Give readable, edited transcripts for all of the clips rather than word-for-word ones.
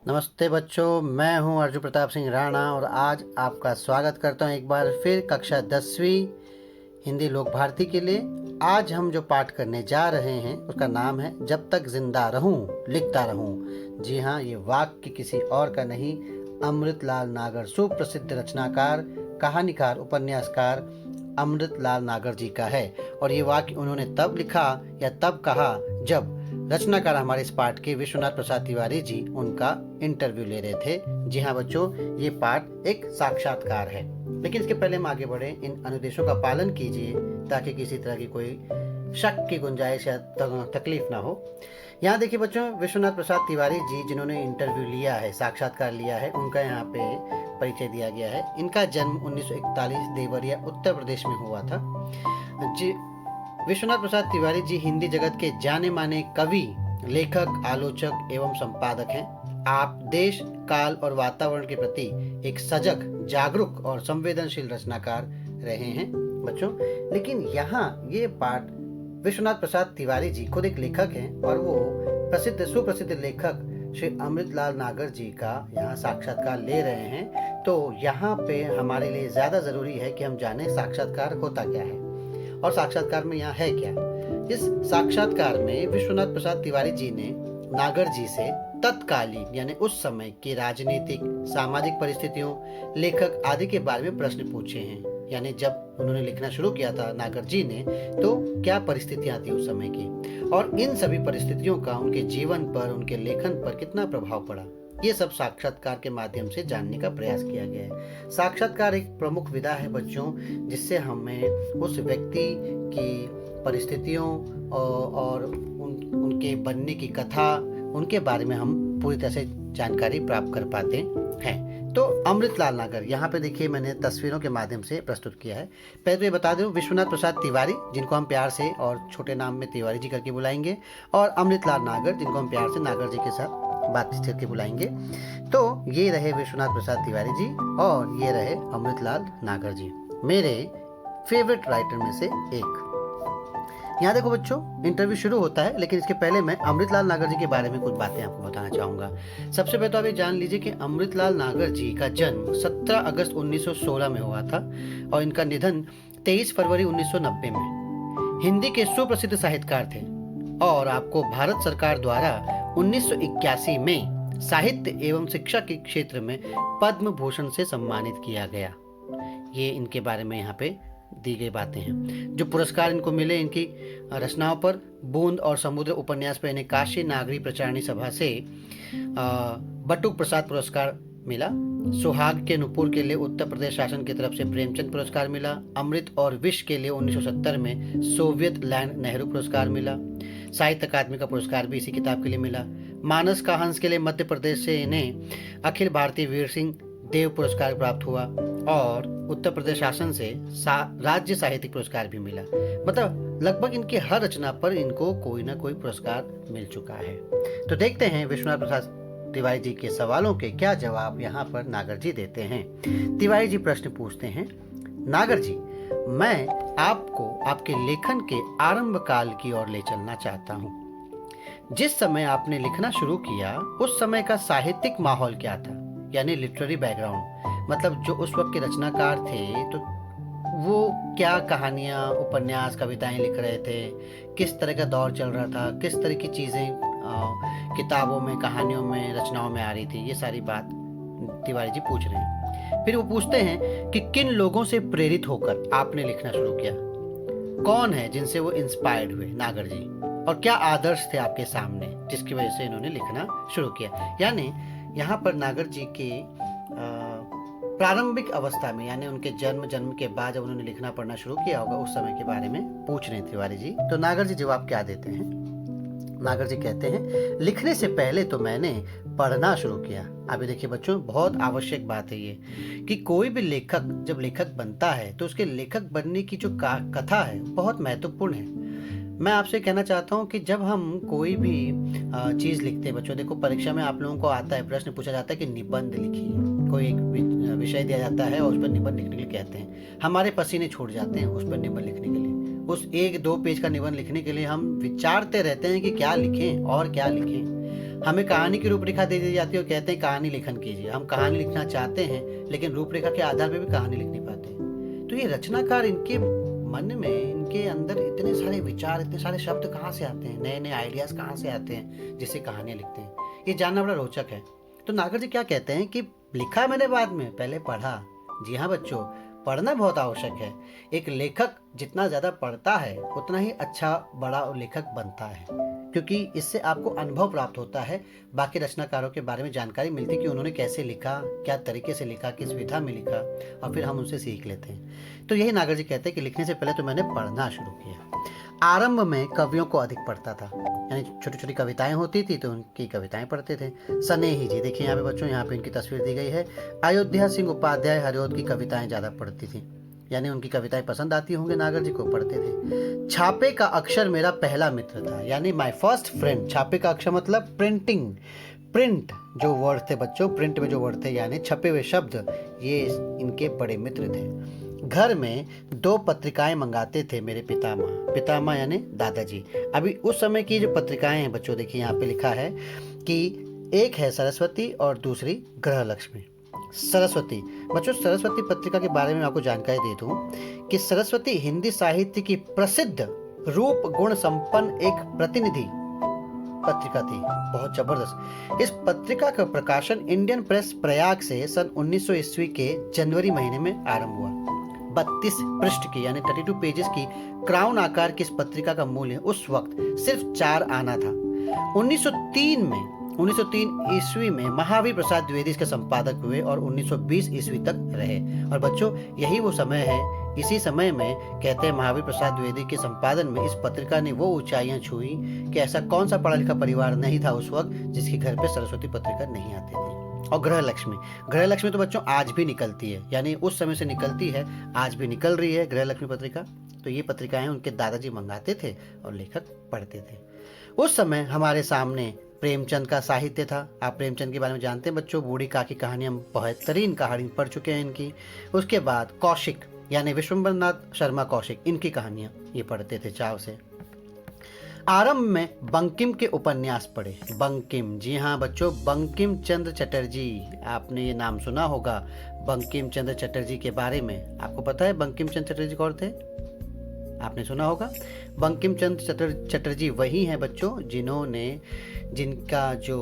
नमस्ते बच्चों, मैं हूं अर्जुन प्रताप सिंह राणा और आज आपका स्वागत करता हूं एक बार फिर कक्षा 10वीं हिंदी लोक भारती के लिए। आज हम जो पाठ करने जा रहे हैं उसका नाम है जब तक जिंदा रहूं लिखता रहूं। जी हाँ, ये वाक्य किसी और का नहीं, अमृतलाल नागर, सुप्रसिद्ध रचनाकार, कहानीकार, उपन्यासकार अमृतलाल नागर जी का है। और ये वाक्य उन्होंने तब लिखा या तब कहा जब रचनाकार हमारे इस पाठ के विश्वनाथ प्रसाद तिवारी जी उनका इंटरव्यू ले रहे थे। जी हाँ बच्चों, ये पाठ एक साक्षात्कार है। लेकिन इसके पहले हम आगे बढ़े, इन अनुदेशों का पालन कीजिए ताकि किसी तरह की कोई शक की गुंजाइश या तकलीफ ना हो। यहाँ देखिए बच्चों, विश्वनाथ प्रसाद तिवारी जी जिन्होंने इंटरव्यू लिया है, साक्षात्कार लिया है, उनका यहाँ पे परिचय दिया गया है। इनका जन्म 1941 देवरिया उत्तर प्रदेश में हुआ था। जी विश्वनाथ प्रसाद तिवारी जी हिंदी जगत के जाने माने कवि, लेखक, आलोचक एवं संपादक हैं। आप देश, काल और वातावरण के प्रति एक सजग, जागरूक और संवेदनशील रचनाकार रहे हैं बच्चों। लेकिन यहाँ ये पाठ विश्वनाथ प्रसाद तिवारी जी खुद एक लेखक हैं और वो सुप्रसिद्ध लेखक श्री अमृतलाल नागर जी का यहाँ साक्षात्कार ले रहे हैं। तो यहाँ पे हमारे लिए ज्यादा जरूरी है कि हम जाने साक्षात्कार होता क्या है और साक्षात्कार में यहाँ है क्या। इस साक्षात्कार में विश्वनाथ प्रसाद तिवारी जी ने नागर जी से तत्कालीन यानी उस समय की राजनीतिक, सामाजिक परिस्थितियों, लेखक आदि के बारे में प्रश्न पूछे हैं। यानी जब उन्होंने लिखना शुरू किया था नागर जी ने, तो क्या परिस्थितियां थी उस समय की और इन सभी परिस्थितियों का उनके जीवन पर, उनके लेखन पर कितना प्रभाव पड़ा, ये सब साक्षात्कार के माध्यम से जानने का प्रयास किया गया है। साक्षात्कार एक प्रमुख विधा है बच्चों, जिससे हमें उस व्यक्ति की परिस्थितियों और उनके बनने की कथा, उनके बारे में हम पूरी तरह से जानकारी प्राप्त कर पाते हैं। तो अमृतलाल नागर, यहाँ पे देखिए मैंने तस्वीरों के माध्यम से प्रस्तुत किया है। पहले तो ये बता दूं, विश्वनाथ प्रसाद तिवारी जिनको हम प्यार से और छोटे नाम में तिवारी जी करके बुलाएंगे, और अमृतलाल नागर जिनको हम प्यार से नागर जी के साथ बातचीत करके बुलाएंगे। तो ये रहे विश्वनाथ प्रसाद तिवारी जी और ये रहे अमृतलाल नागर जी, मेरे फेवरेट राइटर में से एक। यहाँ देखो बच्चों, इंटरव्यू शुरू होता है, लेकिन इसके पहले मैं अमृतलाल नागर जी के बारे में कुछ बातें आपको बताना चाहूँगा। सबसे पहले तो आप ये जान लीजिए कि अमृतलाल नागर जी का जन्म 17 अगस्त 1916 में हुआ था और इनका निधन 23 फरवरी 1990 में। हिंदी के सुप्रसिद्ध साहित्यकार थे और आपको भारत सरकार द्वारा 1981 में साहित्य एवं शिक्षा के क्षेत्र में पद्म भूषण से सम्मानित किया गया। ये इनके बारे में यहाँ पे दी गई बातें हैं। जो पुरस्कार इनको मिले इनकी रचनाओं पर, बूंद और समुद्र उपन्यास पर इन्हें काशी नागरी प्रचारणी सभा से बटुक प्रसाद पुरस्कार मिला। सुहाग के नुपुर के लिए उत्तर प्रदेश शासन की तरफ से प्रेमचंद पुरस्कार मिला। अमृत और विष के लिए 1970 में सोवियत लैंड नेहरू पुरस्कार मिला। साहित्य अकादमी का पुरस्कार भी इसी किताब के लिए मिला। मानस का हंस के लिए मध्य प्रदेश से इन्हें अखिल भारतीय वीर सिंह देव पुरस्कार प्राप्त हुआ और उत्तर प्रदेश शासन से राज्य साहित्यिक पुरस्कार भी मिला। मतलब लगभग इनकी हर रचना पर इनको कोई ना कोई पुरस्कार मिल चुका है। तो देखते हैं विश्वनाथ प्रसाद तिवारी जी के सवालों के क्या जवाब यहाँ पर नागर जी देते हैं। तिवारी जी प्रश्न पूछते हैं, नागर जी, मैं आपको आपके लेखन के आरंभ काल की ओर ले चलना चाहता हूँ। जिस समय आपने लिखना शुरू किया उस समय का साहित्यिक माहौल क्या था, यानी लिटरेरी बैकग्राउंड, मतलब जो उस वक्त के रचनाकार थे तो वो क्या कहानियाँ, उपन्यास, कविताएं लिख रहे थे, किस तरह का दौर चल रहा था, किस तरह की चीज़ें किताबों में, कहानियों में, रचनाओं में आ रही थी, ये सारी बात तिवारी जी पूछ रहे हैं। फिर वो पूछते हैं कि किन लोगों से प्रेरित होकर आपने लिखना शुरू किया, कौन है जिनसे वो इंस्पायर्ड हुए नागर जी, और क्या आदर्श थे आपके सामने जिसकी वजह से इन्होंने लिखना शुरू किया। यानी यहाँ पर नागर जी के प्रारंभिक अवस्था में, यानी उनके जन्म के बाद जब उन्होंने लिखना पढ़ना शुरू किया होगा उस समय के बारे में पूछ रहे हैं तिवारी जी। तो नागर जी जवाब क्या देते हैं? नागर जी कहते हैं, लिखने से पहले तो मैंने पढ़ना शुरू किया। अभी देखिए बच्चों, बहुत आवश्यक बात है ये कि कोई भी लेखक जब लेखक बनता है तो उसके लेखक बनने की जो कथा है बहुत महत्वपूर्ण है। मैं आपसे कहना चाहता हूँ कि जब हम कोई भी चीज़ लिखते हैं बच्चों, देखो परीक्षा में आप लोगों को आता है, प्रश्न पूछा जाता है कि निबंध लिखिए। कोई एक विषय दिया जाता है और उस पर निबंध लिखने के लिए कहते हैं। हमारे पसीने छूट जाते हैं उस पर निबंध लिखने के लिए। उस 1-2 पेज का निबंध लिखने के लिए हम विचारते रहते हैं कि क्या लिखें और क्या लिखें। हमें कहानी की रूपरेखा दे दी जाती है और कहते हैं कहानी लेखन कीजिए। हम कहानी लिखना चाहते हैं लेकिन रूपरेखा के आधार पर भी कहानी लिख नहीं पाते। तो ये रचनाकार, इनके मन में, इनके अंदर इतने सारे विचार, इतने सारे शब्द कहाँ से आते हैं, नए नए आइडियाज कहाँ से आते हैं जिससे कहानियाँ लिखते हैं, ये जानना बड़ा रोचक है। तो नागर जी क्या कहते हैं कि लिखा मैंने बाद में, पहले पढ़ा। जी हाँ बच्चों, पढ़ना बहुत आवश्यक है। एक लेखक जितना ज़्यादा पढ़ता है उतना ही अच्छा बड़ा लेखक बनता है, क्योंकि इससे आपको अनुभव प्राप्त होता है, बाकी रचनाकारों के बारे में जानकारी मिलती है कि उन्होंने कैसे लिखा, क्या तरीके से लिखा, किस विधा में लिखा, और फिर हम उनसे सीख लेते हैं। तो यही नागर जी कहते हैं कि लिखने से पहले तो मैंने पढ़ना शुरू किया। आरंभ में कवियों को अधिक पढ़ता था, यानी छोटी छोटी कविताएं होती थी तो उनकी कविताएं पढ़ते थे। सनेही जी, देखिए यहाँ पे बच्चों, यहाँ पे इनकी तस्वीर दी गई है। अयोध्या सिंह उपाध्याय हरिऔध की कविताएं ज़्यादा पढ़ती थी, यानी उनकी कविताएं पसंद आती होंगे, नागर जी को पढ़ते थे। छापे का अक्षर मेरा पहला मित्र था, यानी माय फर्स्ट फ्रेंड। छापे का अक्षर मतलब प्रिंटिंग, प्रिंट जो वर्ड थे बच्चों, प्रिंट में जो वर्ड थे यानी छपे हुए शब्द, ये इनके बड़े मित्र थे। घर में 2 पत्रिकाएं मंगाते थे मेरे पितामह, पितामह यानी दादाजी। अभी उस समय की जो पत्रिकाएं हैं बच्चों, देखिए यहाँ पे लिखा है कि एक है सरस्वती और दूसरी गृहलक्ष्मी। सरस्वती बच्चों, सरस्वती पत्रिका के बारे में आपको जानकारी दे दूं कि सरस्वती हिंदी साहित्य की प्रसिद्ध रूप गुण संपन्न एक प्रतिनिधि पत्रिका थी, बहुत जबरदस्त। इस पत्रिका का प्रकाशन इंडियन प्रेस प्रयाग से सन 1900 ईस्वी के जनवरी महीने में आरंभ हुआ। 32 पृष्ठ की यानी 32 पेजेस की क्राउन आकार की इस पत्रिका का मूल्य उस वक्त सिर्फ 4 आना था। 1903 ईस्वी में महावीर प्रसाद द्विवेदी इसके संपादक हुए और 1920 ईस्वी तक रहे। और बच्चों, यही वो समय है, इसी समय में कहते हैं महावीर प्रसाद द्विवेदी के संपादन में इस पत्रिका ने वो ऊंचाइयां छुई कि ऐसा कौन सा पढ़ा लिखा परिवार नहीं था उस वक्त जिसके घर पे सरस्वती पत्रिका नहीं आती थी। और गृहलक्ष्मी, गृहलक्ष्मी तो बच्चों आज भी निकलती है, यानी उस समय से निकलती है, आज भी निकल रही है गृहलक्ष्मी पत्रिका। तो ये पत्रिकाएं उनके दादाजी मंगाते थे और लेखक पढ़ते थे। उस समय हमारे सामने प्रेमचंद का साहित्य था। आप प्रेमचंद के बारे में जानते हैं बच्चों, बूढ़ी काकी की कहानी हम बेहतरीन कहानी पढ़ चुके हैं इनकी। उसके बाद कौशिक यानी विश्वम्भरनाथ शर्मा कौशिक, इनकी कहानियां ये पढ़ते थे चाव से। आरंभ में बंकिम के उपन्यास पढ़े। बंकिम, जी हाँ बच्चों, बंकिम चंद्र चटर्जी, आपने ये नाम सुना होगा बंकिम चंद्र चटर्जी के बारे में। आपको पता है बंकिम चंद्र चटर्जी कौन थे? आपने सुना होगा। बंकिम चंद्र चटर्जी वही हैं बच्चों जिनका जो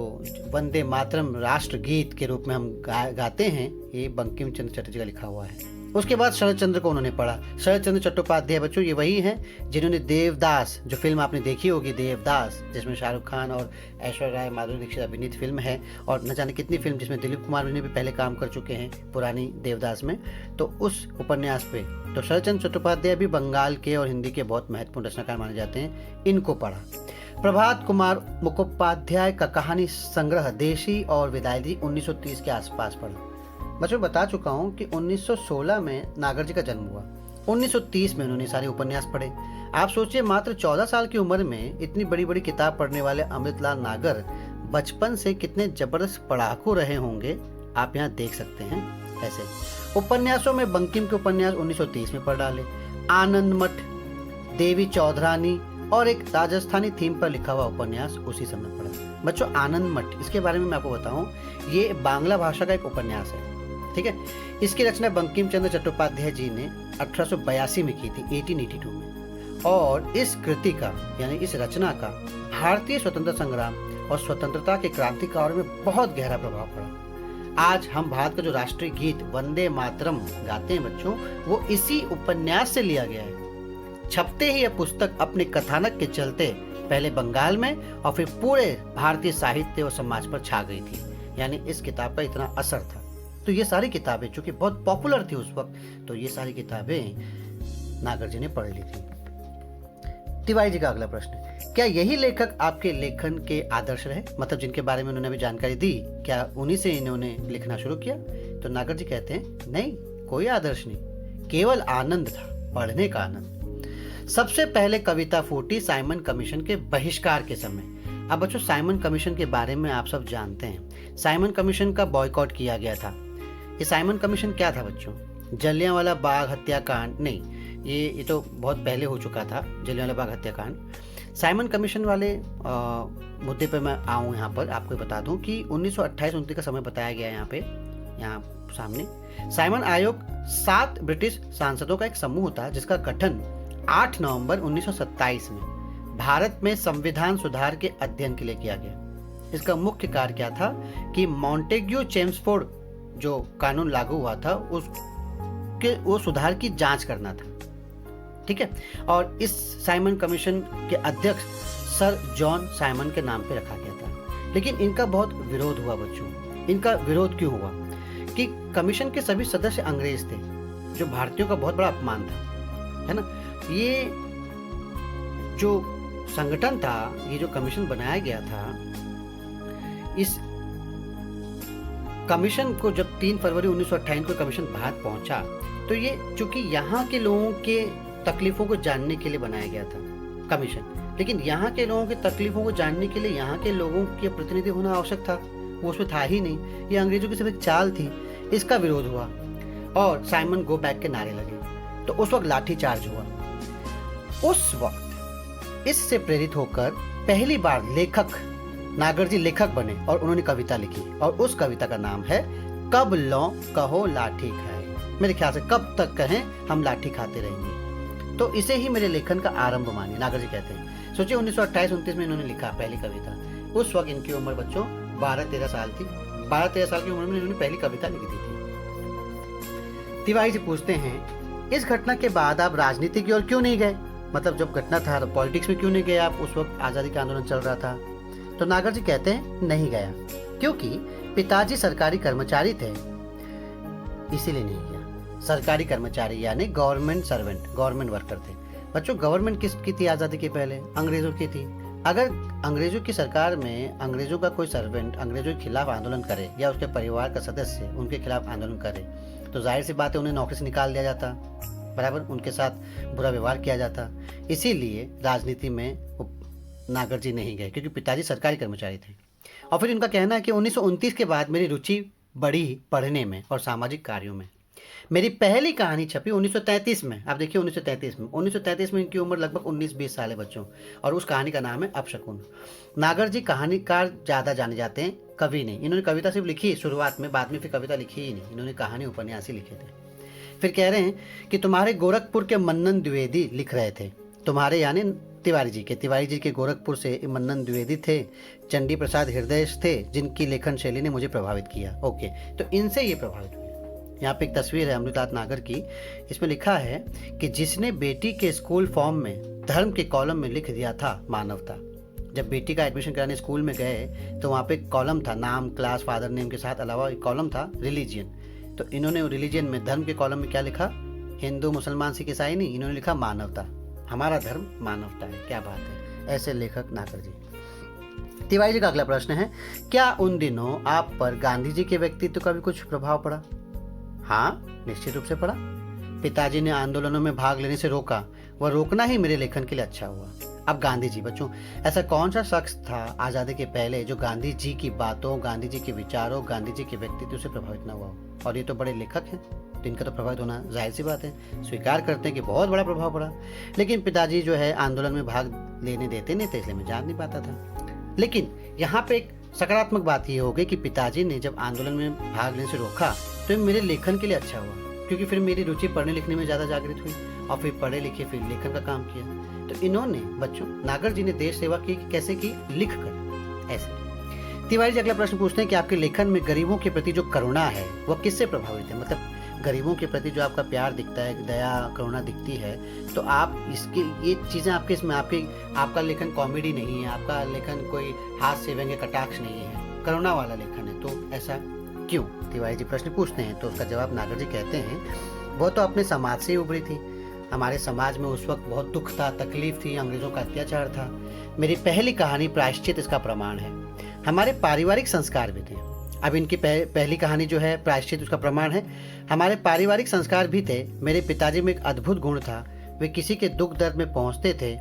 वंदे मातरम राष्ट्र गीत के रूप में हम गाते हैं, ये बंकिम चंद्र चटर्जी का लिखा हुआ है। उसके बाद शरद चंद्र को उन्होंने पढ़ा। शरद चंद्र चट्टोपाध्याय बच्चों ये वही हैं जिन्होंने देवदास, जो फिल्म आपने देखी होगी देवदास, जिसमें शाहरुख खान और ऐश्वर्या राय माधुरी दीक्षित अभिनीत फिल्म है, और न जाने कितनी फिल्म जिसमें दिलीप कुमार ने भी पहले काम कर चुके हैं पुरानी देवदास में। तो उस उपन्यास पे तो शरद चंद्र चट्टोपाध्याय भी बंगाल के और हिंदी के बहुत महत्वपूर्ण रचनाकार माने जाते हैं, इनको पढ़ा। प्रभात कुमार मुखोपाध्याय का कहानी संग्रह देशी और विदाई 1930 के आसपास पढ़ा। बच्चों बता चुका हूँ कि 1916 में नागर जी का जन्म हुआ। 1930 में उन्होंने सारे उपन्यास पढ़े। आप सोचिए, मात्र 14 साल की उम्र में इतनी बड़ी बड़ी किताब पढ़ने वाले अमृतलाल नागर बचपन से कितने जबरदस्त पढ़ाकू रहे होंगे, आप यहाँ देख सकते हैं। ऐसे उपन्यासों में बंकिम के उपन्यास 1930 में पढ़ डाले। आनंद मठ, देवी चौधरानी और एक राजस्थानी थीम पर लिखा हुआ उपन्यास उसी समय पढ़ा। बच्चों आनंद मठ, इसके बारे में मैं आपको बताऊं, ये बांग्ला भाषा का एक उपन्यास है, ठीक है। इसकी रचना बंकिम चंद्र चट्टोपाध्याय जी ने 1882 में की थी, 1882 में। और इस कृति का यानी इस रचना का भारतीय स्वतंत्रता संग्राम और स्वतंत्रता के क्रांतिकारियों में बहुत गहरा प्रभाव पड़ा। आज हम भारत का जो राष्ट्रीय गीत वंदे मातरम गाते हैं बच्चों, वो इसी उपन्यास से लिया गया है। छपते ही यह पुस्तक अपने कथानक के चलते पहले बंगाल में और फिर पूरे भारतीय साहित्य और समाज पर छा गई थी, यानी इस किताब का इतना असर था। तो ये सारी किताबें चूंकि बहुत पॉपुलर थी उस वक्त, तो ये सारी किताबें नागर जी ने पढ़ ली थी। तिवारी जी का अगला प्रश्न, क्या यही लेखक आपके लेखन के आदर्श रहे? मतलब जिनके बारे में उन्होंने अभी जानकारी दी, क्या उन्हीं से इन्होंने लिखना शुरू किया? तो नागर जी कहते हैं नहीं, कोई आदर्श नहीं, केवल आनंद था, पढ़ने का आनंद। सबसे पहले कविता फूटी साइमन कमीशन के बहिष्कार के समय। अब बच्चों साइमन कमीशन के बारे में आप सब जानते हैं। साइमन कमीशन का बॉयकॉट किया गया था। ये साइमन कमीशन क्या था बच्चों? जलियांवाला बाग हत्याकांड नहीं, ये तो बहुत पहले हो चुका था, जलियांवाला बाग हत्याकांड। साइमन कमीशन वाले मुद्दे पे मैं आऊँ यहाँ पर आपको बता दूँ कि 1928-29 का समय बताया गया है यहाँ सामने। साइमन आयोग 7 ब्रिटिश सांसदों का एक समूह था जिसका गठन 8 नवंबर 1927 में भारत में संविधान सुधार के अध्ययन के लिए किया गया। इसका मुख्य कार्य क्या था कि मॉन्टेग्यू चेम्सफोर्ड जो कानून लागू हुआ था वो सुधार की जांच करना था, ठीक है। और इस साइमन कमीशन के अध्यक्ष सर जॉन साइमन के नाम पे रखा गया था। लेकिन इनका बहुत विरोध हुआ बच्चों। इनका विरोध क्यों हुआ कि कमीशन के सभी सदस्य अंग्रेज थे, जो भारतीयों का बहुत बड़ा अपमान था, है ना। ये जो संगठन था, ये जो कमीशन बनाया गया था, इस कमीशन को जब 3 फरवरी 1928 को कमीशन भारत पहुंचा तो ये चूंकि यहाँ के लोगों के तकलीफों को जानने के लिए बनाया गया था कमीशन, लेकिन यहाँ के लोगों की तकलीफों को जानने के लिए यहाँ के लोगों के प्रतिनिधि होना आवश्यक था, वो उसमें था ही नहीं। ये अंग्रेजों की सिर्फ एक चाल थी। इसका विरोध हुआ और साइमन गो बैक के नारे लगे। तो उस वक्त लाठी चार्ज हुआ। उस वक्त इससे प्रेरित होकर पहली बार लेखक नागरजी लेखक बने और उन्होंने कविता लिखी और उस कविता का नाम है कब लो कहो लाठी खाए। मेरे ख्याल से कब तक कहें हम लाठी खाते रहेंगे। तो इसे ही मेरे लेखन का आरंभ मानिए, नागरजी कहते हैं। सोचिए 1928-29 में इन्होंने लिखा पहली कविता। उस वक्त इनकी उम्र बच्चों 12-13 साल थी। 12-13 साल की उम्र में इन्होंने पहली कविता लिखी थी। तिवारी जी पूछते हैं, इस घटना के बाद आप राजनीति की ओर क्यों नहीं गए? मतलब जब घटना था पॉलिटिक्स में क्यों नहीं गए आप? उस वक्त आजादी का आंदोलन चल रहा था। तो नागरजी कहते हैं नहीं गया क्योंकि पिताजी सरकारी कर्मचारी थे, इसीलिए नहीं गया। सरकारी कर्मचारी यानी गवर्नमेंट सर्वेंट, गवर्नमेंट वर्कर थे। बच्चों गवर्नमेंट किसकी थी आजादी के पहले? अंग्रेजों की थी। अगर अंग्रेजों की सरकार में अंग्रेजों का कोई सर्वेंट अंग्रेजों के खिलाफ आंदोलन करे या उसके परिवार का सदस्य उनके खिलाफ आंदोलन करे तो जाहिर सी बात है उन्हें नौकरी से निकाल दिया जाता, बराबर, उनके साथ बुरा व्यवहार किया जाता। इसीलिए राजनीति में नागरजी नहीं गए क्योंकि पिताजी सरकारी कर्मचारी थे। और फिर उनका कहना है कि 1929 के बाद मेरी रुचि बढ़ी पढ़ने में और सामाजिक कार्यों में। मेरी पहली कहानी छपी 1933 में। आप देखिए 1933 में इनकी उम्र लगभग 19-20 साल है बच्चों, और उस कहानी का नाम है अपशकुन। नागरजी कहानीकार ज़्यादा जाने जाते हैं, कवि नहीं। इन्होंने कविता सिर्फ लिखी शुरुआत में, बाद में फिर कविता लिखी ही नहीं। इन्होंने कहानी उपन्यास ही लिखे थे। फिर कह रहे हैं कि तुम्हारे गोरखपुर के मन्नन द्विवेदी लिख रहे थे। तुम्हारे यानी तिवारी जी के गोरखपुर से मन्नन द्विवेदी थे, चंडी प्रसाद हृदय थे, जिनकी लेखन शैली ने मुझे प्रभावित किया। ओके, तो इनसे ये प्रभावित हुए। यहाँ पे एक तस्वीर है अमृताथ नागर की। इसमें लिखा है कि जिसने बेटी के स्कूल फॉर्म में धर्म के कॉलम में लिख दिया था मानवता। जब बेटी का एडमिशन कराने स्कूल में गए तो वहाँ पे कॉलम था, नाम, क्लास, फादर नेम के साथ अलावा एक कॉलम था रिलीजियन। तो इन्होंने रिलीजियन में, धर्म के कॉलम में क्या लिखा? हिंदू, मुसलमान, सिख, ईसाई नहीं, इन्होंने लिखा मानवता। हमारा धर्म मानवता है। क्या बात है। ऐसे लेखक नागरजी। तिवारी जी का अगला प्रश्न है, क्या उन दिनों आप पर गांधी जी के व्यक्तित्व का भी कुछ प्रभाव पड़ा? हाँ, निश्चित रूप से पड़ा। पिताजी ने आंदोलनों में भाग लेने से रोका, वह रोकना ही मेरे लेखन के लिए अच्छा हुआ। अब गांधी जी बच्चों, ऐसा कौन सा शख्स था आज़ादी के पहले जो गांधी जी की बातों, गांधी जी के विचारों, गांधी जी के व्यक्तित्व से प्रभावित न हुआ हो? और ये तो बड़े लेखक हैं, तो इनका तो प्रभावित होना जाहिर सी बात है। स्वीकार करते हैं कि बहुत बड़ा प्रभाव पड़ा। लेकिन पिताजी जो है आंदोलन में भाग लेने देते नहीं थे, इसलिए मैं जान नहीं पाता था। लेकिन यहाँ पे एक सकारात्मक बात ये हो गई कि पिताजी ने जब आंदोलन में भाग लेने से रोका तो मेरे लेखन के लिए अच्छा हुआ, क्योंकि फिर मेरी रुचि पढ़ने लिखने में ज़्यादा जागृत हुई और फिर पढ़े लिखे, फिर लेखन का काम किया। तो इन्होंने बच्चों, नागर जी ने देश सेवा की, कैसे की? लिख कर। ऐसे। तिवारी जी अगला प्रश्न पूछते हैं कि आपके लेखन में गरीबों के प्रति जो करुणा है वह किससे प्रभावित है? मतलब गरीबों के प्रति जो आपका प्यार दिखता है, दया, करुणा दिखती है, तो आप इसके ये चीज़ें आपके इसमें आपका लेखन कॉमेडी नहीं है, आपका लेखन कोई हास्य व्यंग्य कटाक्ष नहीं है, करुणा वाला लेखन है। तो ऐसा क्यों? तिवारी जी प्रश्न पूछते हैं। तो उसका जवाब नागर जी कहते हैं, वो तो अपने समाज से ही उभरी थी। हमारे समाज में उस वक्त बहुत दुख था, तकलीफ थी, अंग्रेजों का अत्याचार था। मेरी पहली कहानी प्रायश्चित इसका प्रमाण है। हमारे पारिवारिक संस्कार भी थे। अब इनकी पहली कहानी जो है प्रायश्चित, उसका प्रमाण है। हमारे पारिवारिक संस्कार भी थे। मेरे पिताजी में एक अद्भुत गुण था, वे किसी के दुख दर्द में पहुंचते थे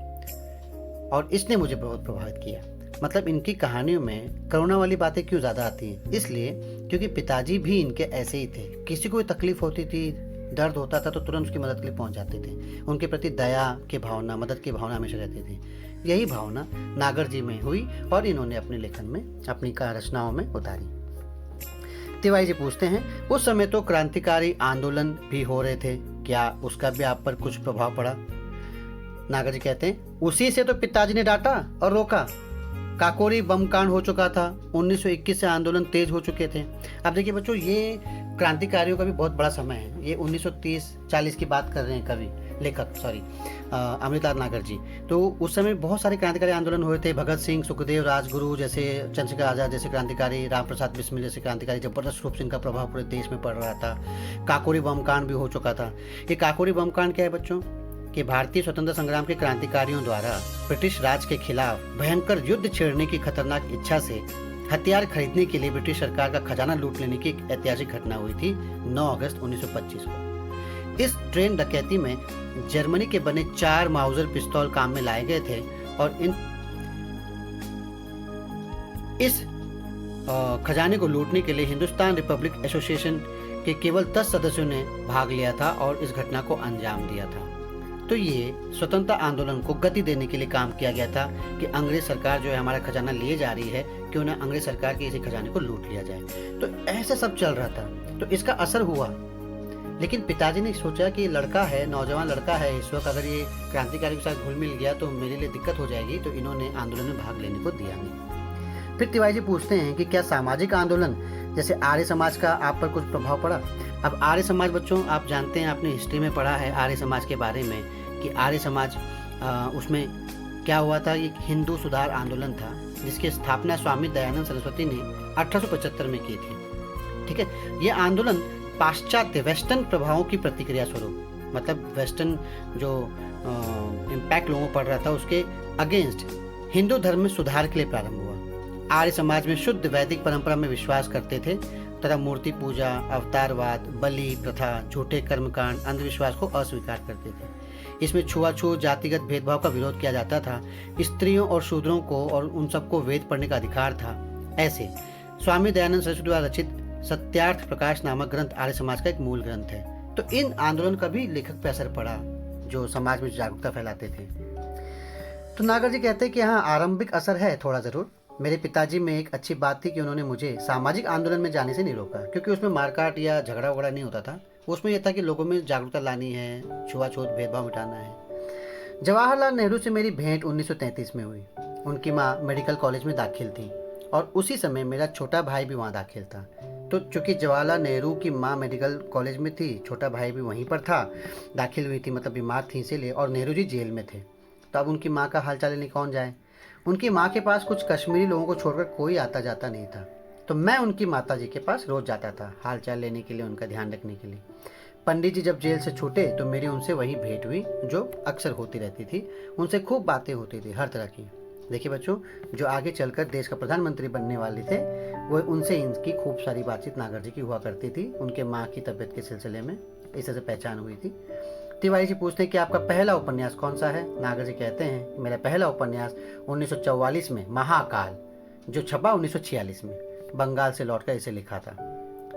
और इसने मुझे बहुत प्रभावित किया। मतलब इनकी कहानियों में करुणा वाली बातें क्यों ज़्यादा आती हैं? इसलिए क्योंकि पिताजी भी इनके ऐसे ही थे। किसी को तकलीफ होती थी दर्द होता था तो तुरंत उसकी मदद के लिए पहुंच जाते थे। उनके प्रति दया की भावना, मदद की भावना हमेशा रहती थी। यही भावना नागर जी में हुई और इन्होंने अपने लेखन में, अपनी रचनाओं में उतारी। तिवारी जी पूछते हैं, उस समय तो क्रांतिकारी आंदोलन भी हो रहे थे, क्या उसका भी आप पर कुछ प्रभाव पड़ा? नागर जी कहते हैं, उसी से तो पिताजी ने डांटा और रोका। काकोरी बम कांड हो चुका था, 1921 से आंदोलन तेज हो चुके थे। अब देखिए बच्चों, ये क्रांतिकारियों का भी बहुत बड़ा समय है। ये 1930-40 की बात कर रहे हैं कवि, लेखक, सॉरी, अमृतलाल नागर जी। तो उस समय बहुत सारे क्रांतिकारी आंदोलन हुए थे। भगत सिंह, सुखदेव, राजगुरु जैसे, चंद्रशेखर आजाद जैसे क्रांतिकारी, राम प्रसाद बिस्मिल जैसे क्रांतिकारी, जबरदस्त रूप से इनका प्रभाव पूरे देश में पड़ रहा था। काकोरी बम कांड भी हो चुका था। ये काकोरी बम कांड क्या है बच्चों? कि भारतीय स्वतंत्रता संग्राम के क्रांतिकारियों द्वारा ब्रिटिश राज के खिलाफ भयंकर युद्ध छेड़ने की खतरनाक इच्छा से हथियार खरीदने के लिए ब्रिटिश सरकार का खजाना लूट लेने की एक ऐतिहासिक घटना हुई थी 9 अगस्त 1925 को। इस ट्रेन डकैती में जर्मनी के बने 4 माउजर पिस्तौल काम में लाए गए थे और इस खजाने को लूटने के लिए हिंदुस्तान रिपब्लिक एसोसिएशन के केवल 10 सदस्यों ने भाग लिया था और इस घटना को अंजाम दिया था। तो ये स्वतंत्रता आंदोलन को गति देने के लिए काम किया गया था कि अंग्रेज सरकार जो है हमारा खजाना लिए जा रही है, क्यों ना अंग्रेज सरकार के इसी खजाने को लूट लिया जाए। तो ऐसे सब चल रहा था, तो इसका असर हुआ। लेकिन पिताजी ने सोचा कि लड़का है, नौजवान लड़का है, इस वक्त अगर ये क्रांतिकारी के साथ घुल मिल गया तो मेरे लिए दिक्कत हो जाएगी, तो इन्होंने आंदोलन में भाग लेने को दिया नहीं। फिर तिवारी जी पूछते हैं कि क्या सामाजिक आंदोलन जैसे आर्य समाज का आप पर कुछ प्रभाव पड़ा? अब आर्य समाज बच्चों, आप जानते हैं, आपने हिस्ट्री में पढ़ा है आर्य समाज के बारे में कि आर्य समाज उसमें क्या हुआ था। एक हिंदू सुधार आंदोलन था जिसकी स्थापना स्वामी दयानंद सरस्वती ने 1875 में की थी। ठीक है, ये आंदोलन पाश्चात्य वेस्टर्न प्रभावों की प्रतिक्रिया स्वरूप, मतलब वेस्टर्न जो इम्पैक्ट लोगों पर पड़ रहा था उसके अगेंस्ट हिंदू धर्म में सुधार के लिए प्रारंभ हुआ। आर्य समाज में शुद्ध वैदिक परंपरा में विश्वास करते थे तथा मूर्ति पूजा, अवतारवाद, बलि प्रथा, झूठे कर्मकांड, अंधविश्वास को अस्वीकार करते थे। इसमें छुआछूत, जातिगत भेदभाव का विरोध किया जाता था। स्त्रियों और शूद्रों को और उन सबको वेद पढ़ने का अधिकार था। ऐसे स्वामी दयानंद सरस्वती द्वारा रचित सत्यार्थ प्रकाश नामक ग्रंथ आर्य समाज का एक मूल ग्रंथ है। तो इन आंदोलन का भी लेखक पे असर पड़ा जो समाज में जागरूकता फैलाते थे। तो नागर जी कहते हैं कि हाँ, आरंभिक असर है थोड़ा जरूर। मेरे पिताजी में एक अच्छी बात थी कि उन्होंने मुझे सामाजिक आंदोलन में जाने से नहीं रोका, क्योंकि उसमें मारकाट या झगड़ा वगड़ा नहीं होता था। उसमें यह था कि लोगों में जागरूकता लानी है, छुआछूत भेदभाव मिटाना है। जवाहरलाल नेहरू से मेरी भेंट 1933 में हुई। उनकी माँ मेडिकल कॉलेज में दाखिल थी और उसी समय मेरा छोटा भाई भी वहाँ दाखिल था। तो चूंकि जवाहरलाल नेहरू की माँ मेडिकल कॉलेज में थी, छोटा भाई भी वहीं पर था, दाखिल हुई थी, मतलब बीमार थी इसीलिए, और नेहरू जी जेल में थे। तो अब उनकी माँ का हालचाल लेने कौन जाए? उनकी माँ के पास कुछ कश्मीरी लोगों को छोड़कर कोई आता जाता नहीं था। तो मैं उनकी माता जी के पास रोज जाता था हाल चाल लेने के लिए, उनका ध्यान रखने के लिए। पंडित जी जब जेल से छूटे तो मेरी उनसे वही भेंट हुई जो अक्सर होती रहती थी। उनसे खूब बातें होती थी हर तरह की। देखिए बच्चों, जो आगे चलकर देश का प्रधानमंत्री बनने वाले थे, वो उनसे इनकी खूब सारी बातचीत नागर जी की हुआ करती थी। उनके माँ की तबीयत के सिलसिले में इस तरह से पहचान हुई थी। तिवारी जी पूछते हैं कि आपका पहला उपन्यास कौन सा है? नागर जी कहते हैं, मेरा पहला उपन्यास 1944 में महाकाल, जो छपा 1946 में, बंगाल से लौटकर इसे लिखा था।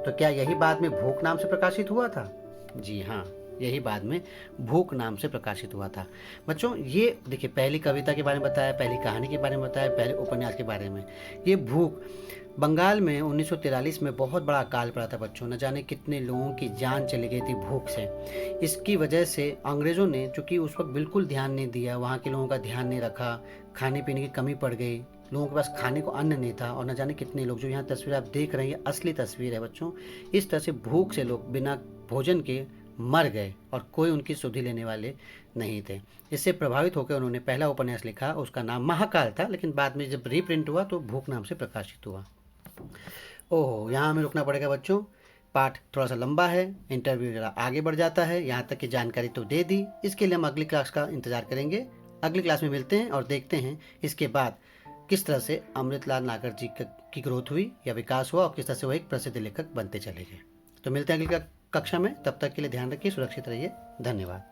तो क्या यही बाद में भूख नाम से प्रकाशित हुआ था? जी हाँ, यही बाद में भूख नाम से प्रकाशित हुआ था। बच्चों ये देखिए, पहली कविता के बारे में बताया, पहली कहानी के बारे में बताया, पहले उपन्यास के बारे में। ये भूख बंगाल में 1943 में बहुत बड़ा अकाल पड़ा था बच्चों। न जाने कितने लोगों की जान चली गई थी भूख से। इसकी वजह से अंग्रेज़ों ने, चूँकि उस वक्त बिल्कुल ध्यान नहीं दिया, वहाँ के लोगों का ध्यान नहीं रखा, खाने पीने की कमी पड़ गई, लोगों के पास खाने को अन्न नहीं था। और न जाने कितने लोग, जो यहाँ तस्वीर आप देख रहे हैं, ये असली तस्वीर है बच्चों, इस तरह से भूख से लोग बिना भोजन के मर गए और कोई उनकी सुधि लेने वाले नहीं थे। इससे प्रभावित होकर उन्होंने पहला उपन्यास लिखा, उसका नाम महाकाल था, लेकिन बाद में जब रीप्रिंट हुआ तो भूख नाम से प्रकाशित हुआ। ओह, यहाँ हमें रुकना पड़ेगा बच्चों, पाठ थोड़ा सा लंबा है, इंटरव्यू जरा आगे बढ़ जाता है। यहाँ तक की जानकारी तो दे दी, इसके लिए हम अगली क्लास का इंतज़ार करेंगे। अगली क्लास में मिलते हैं और देखते हैं इसके बाद किस तरह से अमृतलाल नागर जी की ग्रोथ हुई या विकास हुआ और किस तरह से वो एक प्रसिद्ध लेखक बनते चले गए। तो मिलते हैं अगली कक्षा में, तब तक के लिए ध्यान रखिए, सुरक्षित रहिए, धन्यवाद।